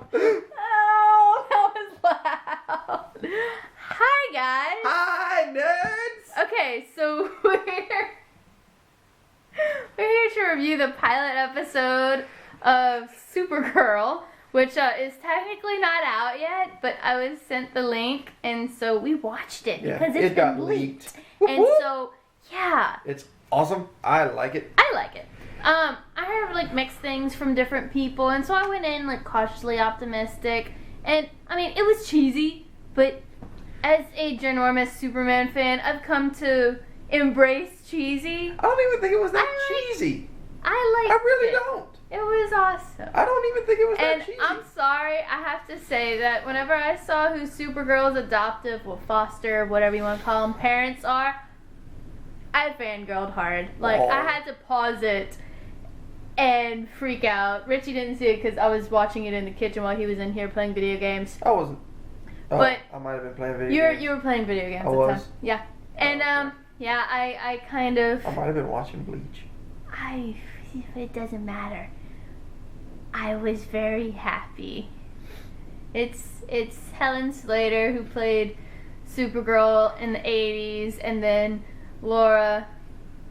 up. Oh, that was loud. Hi, guys. Hi, nerds. Okay, so we're here to review the pilot episode of Supergirl, which is technically not out yet, but I was sent the link, and so we watched it because it's been leaked. And so, yeah. It's awesome. I like it. I like it. I heard like mixed things from different people, and so I went in like cautiously optimistic. And I mean, it was cheesy, but as a ginormous Superman fan, I've come to embrace cheesy. I don't even think it was that cheesy. I liked it. I really don't. It was awesome. I don't even think it was that cheesy. And I'm sorry, I have to say that whenever I saw who Supergirl's adoptive, or foster, whatever you want to call them, parents are, I fangirled hard. Like, I had to pause it and freak out. Richie didn't see it because I was watching it in the kitchen while he was in here playing video games. I wasn't. Oh, but I might have been playing video games. You were playing video games I at the was? time. Yeah. And, yeah, I kind of... I might have been watching Bleach. It doesn't matter. I was very happy. It's Helen Slater who played Supergirl in the 80s, and then Laura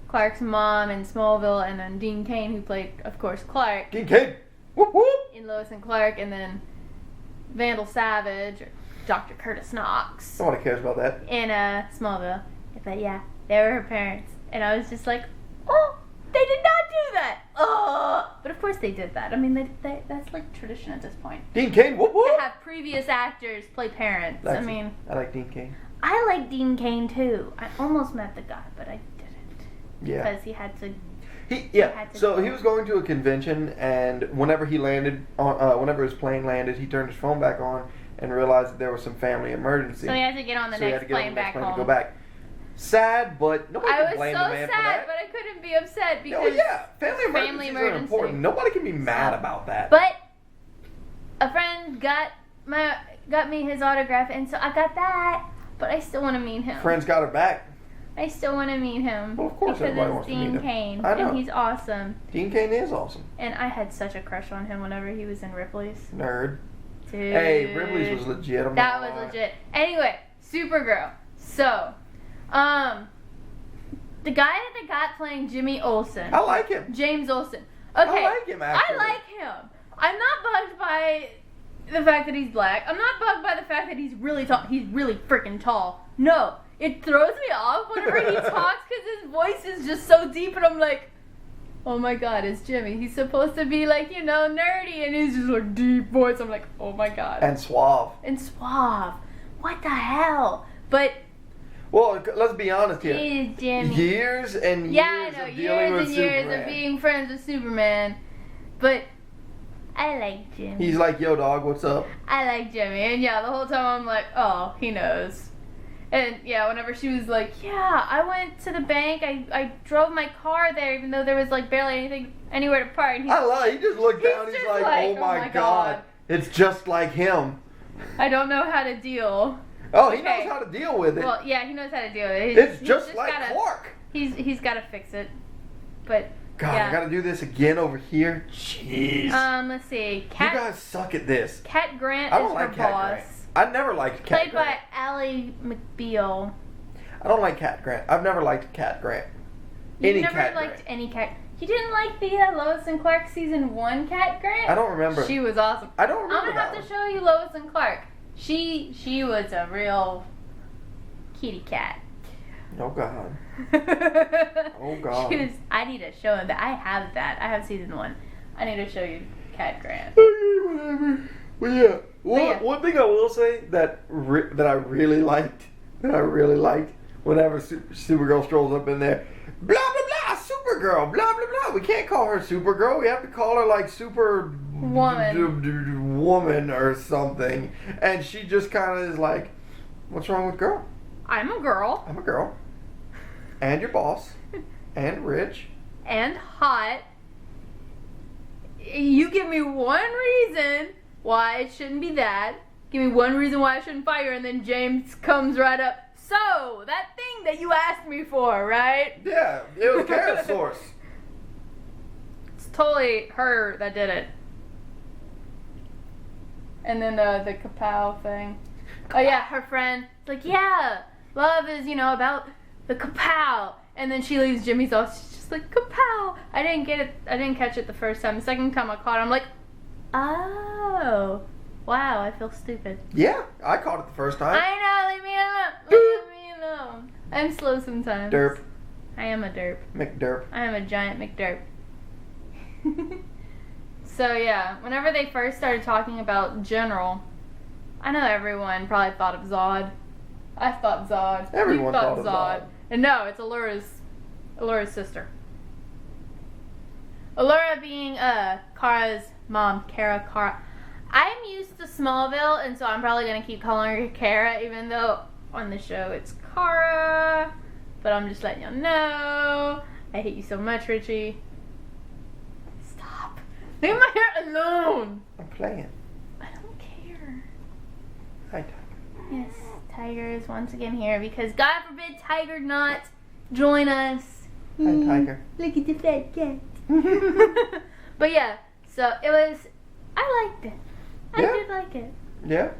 Clark's mom in Smallville, and then Dean Cain who played, of course, Clark. Dean Cain! Whoop whoop! In Lois and Clark, and then Vandal Savage, or Dr. Curtis Knox. Nobody cares about that. In Smallville. But yeah, they were her parents. And I was just like, oh, they did not do that! Oh! But of course they did that. I mean, that's like tradition at this point. Dean Cain, whoop whoop! To have previous actors play parents. I mean, I like Dean Cain. I like Dean Cain too. I almost met the guy, but I didn't. Yeah. Because he had to... So he was going to a convention, and whenever he landed, whenever his plane landed, he turned his phone back on and realized that there was some family emergency. So he had to get on the next plane back home. To go back. Sad, but nobody can blame the man for that. I was so sad, but I couldn't be upset because... Oh yeah, family emergencies are important. Nobody can be mad about that. But a friend got me his autograph, and so I got that. But I still want to meet him. Friends got her back. I still want to meet him. Well, of course everybody wants to meet him. Because it's Dean Cain, I know. and he's awesome. Dean Cain is awesome. And I had such a crush on him whenever he was in Ripley's. Nerd. Dude. Hey, Ripley's was legit. That was legit. Anyway, Supergirl. So, the guy that they got playing Jimmy Olsen. I like him. James Olsen. Okay. I like him, actually. I like him. I'm not bugged by the fact that he's black. I'm not bugged by the fact that he's really tall. He's really freaking tall. No. It throws me off whenever he talks because his voice is just so deep, and I'm like, oh my god, it's Jimmy. He's supposed to be like, nerdy, and he's just like deep voice. I'm like, oh my god. And suave. What the hell? But... Well, let's be honest here. He's Jimmy. Years and years of dealing with Superman. Years of being friends with Superman. But I like Jimmy. He's like, yo, dog, what's up? I like Jimmy. And yeah, the whole time I'm like, oh, he knows. And yeah, whenever she was like, yeah, I went to the bank. I drove my car there even though there was like barely anywhere to park. And he just looked down. He's like, oh my god. It's just like him. I don't know how to deal. Oh, he knows how to deal with it. Well, yeah, he knows how to deal with it. It's just like Clark. He's got to fix it. But God, yeah. I got to do this again over here. Jeez. Let's see. You guys suck at this. Cat Grant I don't is like her Cat boss. Grant. I never liked Cat Grant. Played by Ally McBeal. I don't like Cat Grant. I've never liked Cat Grant. You never liked any Cat. You didn't like the Lois and Clark season 1 Cat Grant? I don't remember. She was awesome. I don't remember. I'm gonna have to show you Lois and Clark. She was a real kitty cat. Oh God. Oh God. I need to show him that. I have that. I have season 1. I need to show you Cat Grant. Whatever. Well, yeah. One thing I will say that I really liked, whenever Supergirl strolls up in there, blah blah blah, Supergirl, blah blah blah. We can't call her Supergirl. We have to call her like Super Woman or something. And she just kind of is like, "What's wrong with girl? I'm a girl. I'm a girl, and your boss, and rich, and hot. You give me one reason why it shouldn't be that. Give me one reason why I shouldn't fire, and then James comes right up. So, that thing that you asked me for, right? Yeah, it was Carrot Source. It's totally her that did it. And then the kapow thing. Oh yeah, her friend. It's like, yeah, love is, about the kapow. And then she leaves Jimmy's off. She's just like, kapow. I didn't get it. I didn't catch it the first time. The second time I caught it, I'm like, oh, wow, I feel stupid. Yeah, I caught it the first time. I know. Leave me alone. Leave me alone. I'm slow sometimes. Derp. I am a derp. McDerp. I am a giant McDerp. So yeah, whenever they first started talking about General, I know everyone probably thought of Zod. I thought Zod. Everyone You thought of Zod. And no, it's Allura's sister. Allura being Kara's mom, Kara. I'm used to Smallville, and so I'm probably gonna keep calling her Kara, even though on the show it's Kara. But I'm just letting y'all know. I hate you so much, Richie. Leave my hair alone! I'm playing. I don't care. Hi, Tiger. Yes, Tiger is once again here because God forbid Tiger not join us. Hi, Tiger. Look at the fat cat. But yeah, so it was. I liked it. I did like it. Yeah.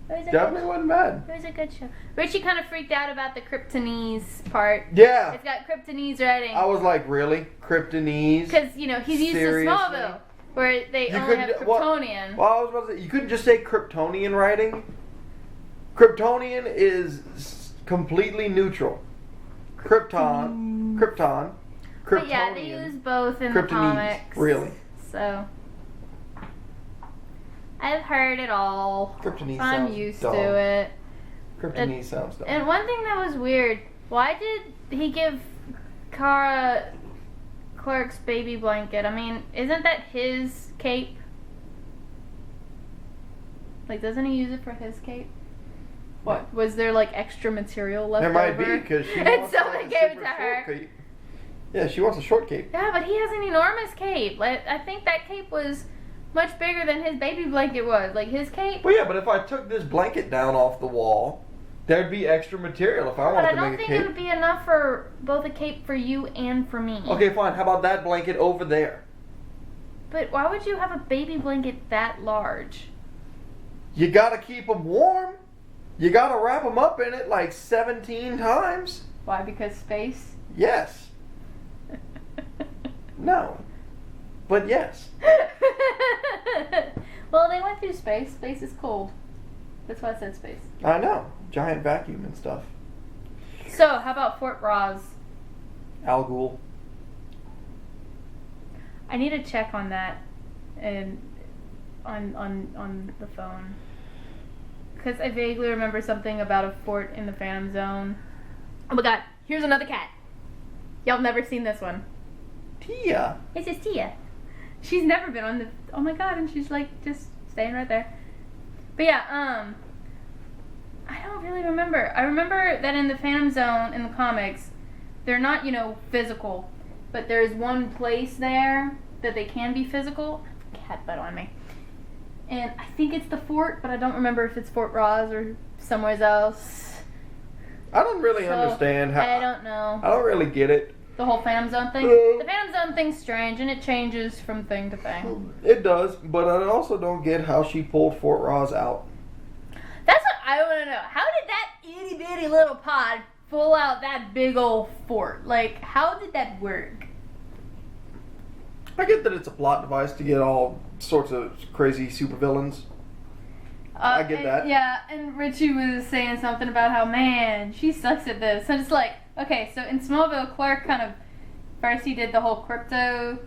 It was Definitely wasn't bad. It was a good show. Richie kind of freaked out about the Kryptonese part. Yeah. It's got Kryptonese writing. I was like, really? Kryptonese? Because, he's used to Smallville. Where they only have Kryptonian. Well, I was about to say, you couldn't just say Kryptonian writing. Kryptonian is completely neutral. Krypton. But yeah, they use both in the comics. Really? So I've heard it all. Kryptonese I'm sounds used dumb. to it. Kryptonese sounds dumb. And one thing that was weird, why did he give Kara Clark's baby blanket? I mean, isn't that his cape? Like, doesn't he use it for his cape? What, was there like extra material left over? There might be, because she wants so like they a gave it super to short her. cape. Yeah, she wants a short cape. Yeah, but he has an enormous cape. Like, I think that cape was much bigger than his baby blanket was. Like, his cape. Well, yeah, but if I took this blanket down off the wall, there'd be extra material if I wanted to make a cape. But I don't think it would be enough for both a cape for you and for me. Okay, fine. How about that blanket over there? But why would you have a baby blanket that large? You gotta keep them warm. You gotta wrap them up in it like 17 times. Why? Because space? Yes. No. But yes. Well, they went through space. Space is cold. That's why I said space. I know. Giant vacuum and stuff. So, how about Fort Ross? Al Ghul. I need to check on that and on the phone. Because I vaguely remember something about a fort in the Phantom Zone. Oh my god, here's another cat. Y'all have never seen this one. Tia. This is Tia. She's never been on the... Oh my god, and she's like just staying right there. But yeah, I don't really remember. I remember that in the Phantom Zone, in the comics, they're not, physical. But there's one place there that they can be physical. Cat butt on me. And I think it's the fort, but I don't remember if it's Fort Ross or somewhere else. I don't really understand how... I don't know. I don't really get it. The whole Phantom Zone thing? The Phantom Zone thing's strange, and it changes from thing to thing. It does, but I also don't get how she pulled Fort Ross out. That's what I want to know. How did that itty bitty little pod pull out that big old fort? Like, how did that work? I get that it's a plot device to get all sorts of crazy supervillains. I get that. Yeah, and Richie was saying something about how, man, she sucks at this. And it's like, okay, so in Smallville, Clark kind of, first he did the whole crypto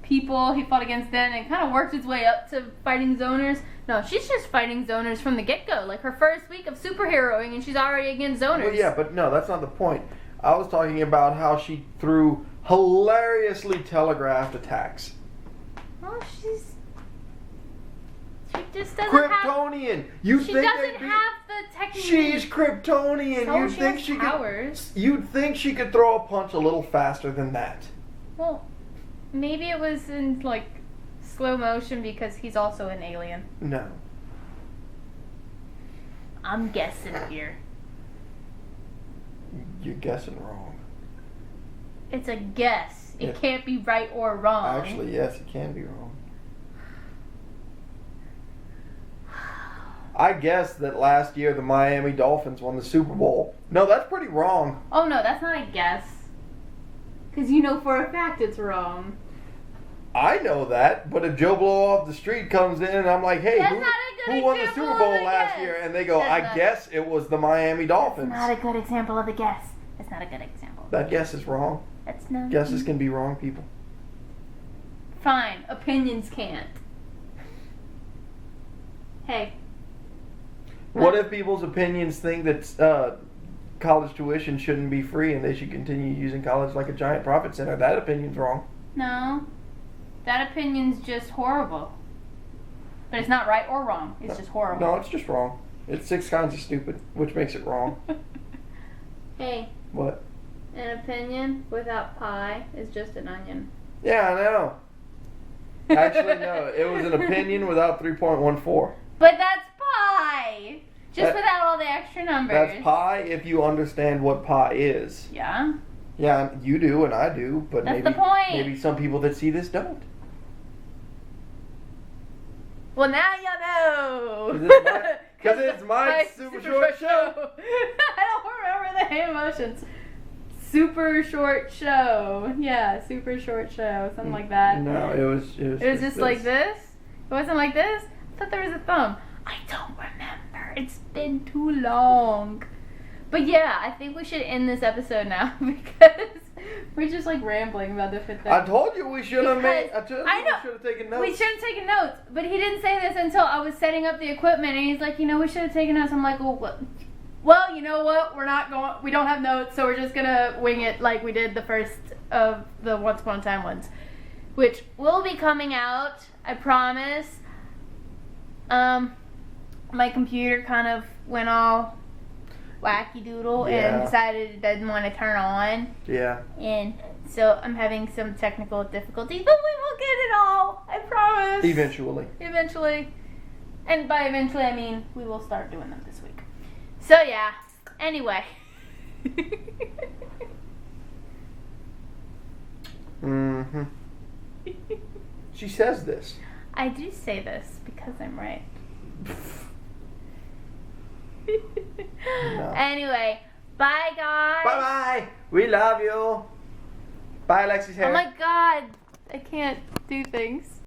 people, he fought against them, and kind of worked his way up to fighting zoners. No, she's just fighting zoners from the get-go. Like, her first week of superheroing, and she's already against zoners. Well, yeah, but no, that's not the point. I was talking about how she threw hilariously telegraphed attacks. Well, she just doesn't Kryptonian. She doesn't have the technique. She's Kryptonian. So You'd think she powers. You'd think she could throw a punch a little faster than that. Well, maybe it was in like slow motion because he's also an alien. No. I'm guessing here. You're guessing wrong. It's a guess. It can't be right or wrong. Actually, yes, it can be wrong. I guess that last year the Miami Dolphins won the Super Bowl. No, that's pretty wrong. Oh no, that's not a guess. Because you know for a fact it's wrong. I know that, but if Joe Blow off the street comes in and I'm like, hey, who won the Super Bowl last year? And they go, I guess it was the Miami Dolphins. That's not a good example of a guess. It's not a good example. That guess is wrong. That's not. Guesses can be wrong, people. Fine. Opinions can't. Hey. What if people's opinions think that college tuition shouldn't be free and they should continue using college like a giant profit center? That opinion's wrong. No. That opinion's just horrible. But it's not right or wrong. It's just horrible. No, it's just wrong. It's 6 kinds of stupid, which makes it wrong. Hey. What? An opinion without pie is just an onion. Yeah, I know. Actually, no. It was an opinion without 3.14. But that's pie! Just without all the extra numbers. That's pie if you understand what pie is. Yeah? Yeah, you do and I do, but That's the point. Maybe some people that see this don't. Well, now you know. Because it's my super short show. I don't remember the emotions. Super short show. Yeah, super short show. Something like that. No, it was just like this? It wasn't like this? I thought there was a thumb. I don't remember. It's been too long. But yeah, I think we should end this episode now because we're just like rambling about different things. I told you we should have made. I told you I know. we should have taken notes. We should have taken notes, but he didn't say this until I was setting up the equipment, and he's like, we should have taken notes. I'm like, well, you know what? We don't have notes, so we're just gonna wing it like we did the first of the Once Upon a Time ones, which will be coming out. I promise. My computer kind of went all wacky doodle and decided it doesn't want to turn on. Yeah. And so I'm having some technical difficulties, but we will get it all. I promise. Eventually. And by eventually, I mean we will start doing them this week. So yeah. Anyway. Mm-hmm. She says this. I do say this because I'm right. No. Anyway, bye guys. Bye-bye. We love you. Bye, Alexis Harris. Oh my god. I can't do things.